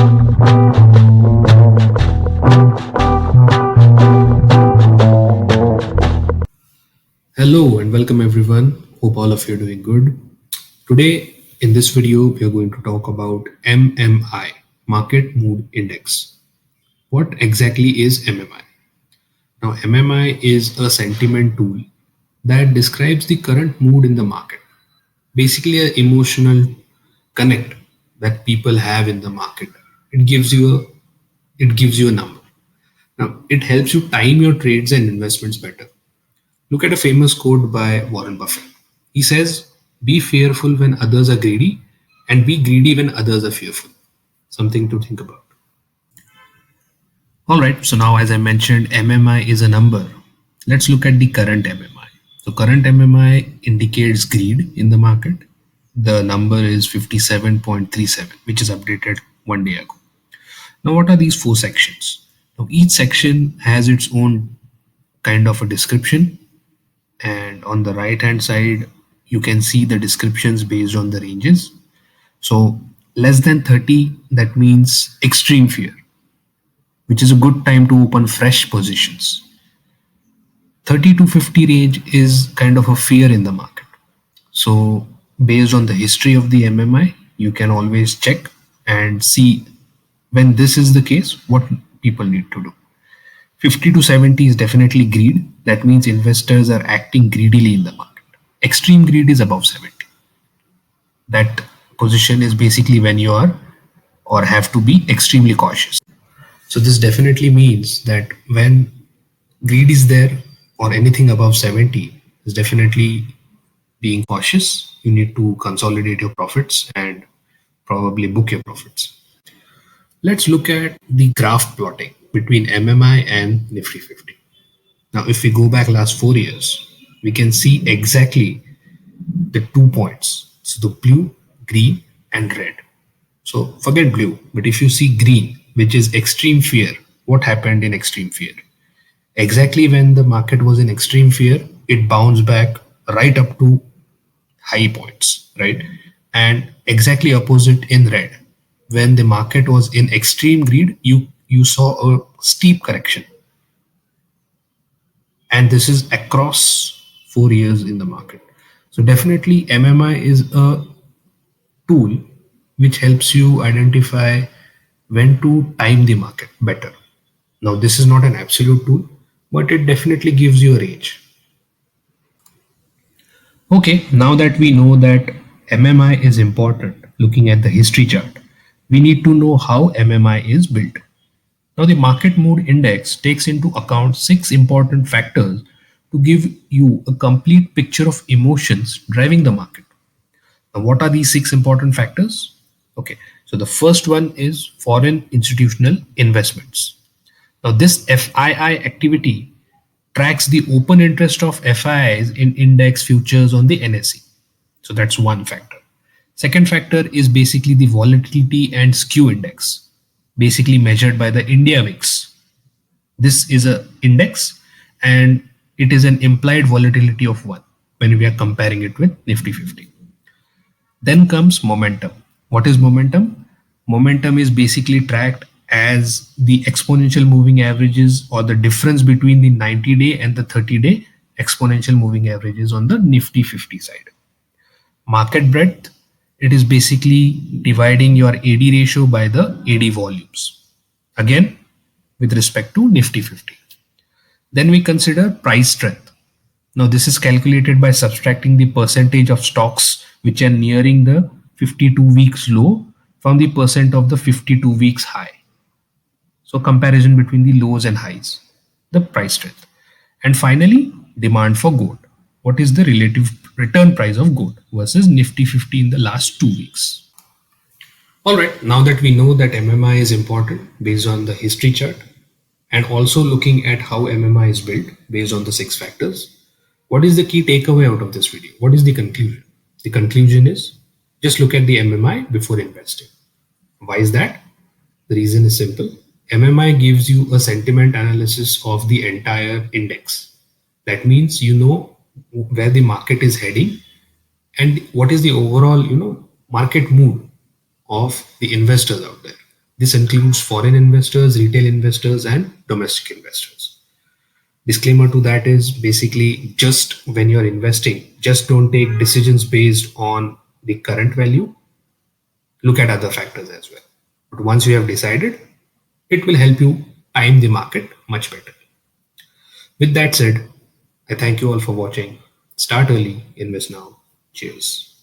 Hello and welcome everyone. Hope all of you are doing good. Today in this video we are going to talk about MMI, Market Mood Index. What exactly is MMI? Now MMI is a sentiment tool that describes the current mood in the market. Basically an emotional connect that people have in the market. It gives you a number. Now it helps you time your trades and investments better. Look at a famous quote by Warren Buffett. He says, "Be fearful when others are greedy, and be greedy when others are fearful." Something to think about. All right, so now, as I mentioned, MMI is a number. Let's look at the current MMI. So, current MMI indicates greed in the market. The number is 57.37, which is updated one day ago. Now, what are these four sections? Now, each section has its own kind of a description, and on the right hand side you can see the descriptions based on the ranges. So less than 30, that means extreme fear, which is a good time to open fresh positions. 30 to 50 range is kind of a fear in the market. So based on the history of the MMI, you can always check and see when this is the case what people need to do. 50 to 70 is definitely greed. That means investors are acting greedily in the market. Extreme greed is above 70. That position is basically when you are or have to be extremely cautious. So, this definitely means that when greed is there or anything above 70 is definitely being cautious. You need to consolidate your profits and probably book your profits. Let's look at the graph plotting between MMI and Nifty 50. Now, if we go back last 4 years, we can see exactly the 2 points. So the blue, green, and red. So forget blue, but if you see green, which is extreme fear, what happened in extreme fear? Exactly when the market was in extreme fear, it bounced back right up to high points, right? And exactly opposite in red. When the market was in extreme greed, you saw a steep correction, and this is across 4 years in the market. So definitely MMI is a tool which helps you identify when to time the market better. Now this is not an absolute tool, but it definitely gives you a range. Okay, now that we know that MMI is important, looking at the history chart, we need to know how MMI is built. Now, the market mood index takes into account six important factors to give you a complete picture of emotions driving the market. Now, what are these six important factors? Okay, so the first one is foreign institutional investments. Now, this FII activity tracks the open interest of FIIs in index futures on the NSE. So that's one factor. Second factor is basically the volatility and skew index, basically measured by the India VIX. This is a index and it is an implied volatility of 1 when we are comparing it with Nifty 50. Then comes momentum. What is momentum? Momentum is basically tracked as the exponential moving averages or the difference between the 90-day and the 30-day exponential moving averages on the Nifty 50 side. Market breadth, it is basically dividing your AD ratio by the AD volumes. Again, with respect to Nifty 50. Then we consider price strength. Now this is calculated by subtracting the percentage of stocks which are nearing the 52 weeks low from the percent of the 52 weeks high. So comparison between the lows and highs, the price strength. And finally, demand for gold. What is the relative return price of gold versus Nifty 50 in the last 2 weeks? All right, now that we know that MMI is important based on the history chart and also looking at how MMI is built based on the six factors, what is the key takeaway out of this video? What is the conclusion? The conclusion is just look at the MMI before investing. Why is that? The reason is simple. MMI gives you a sentiment analysis of the entire index. That means you know where the market is heading and what is the overall market mood of the investors out there. This includes foreign investors, retail investors, and domestic investors. Disclaimer to that is basically, just when you're investing, just don't take decisions based on the current value. Look at other factors as well. But once you have decided, it will help you time the market much better. With that said, I thank you all for watching. Start early, invest now. Cheers.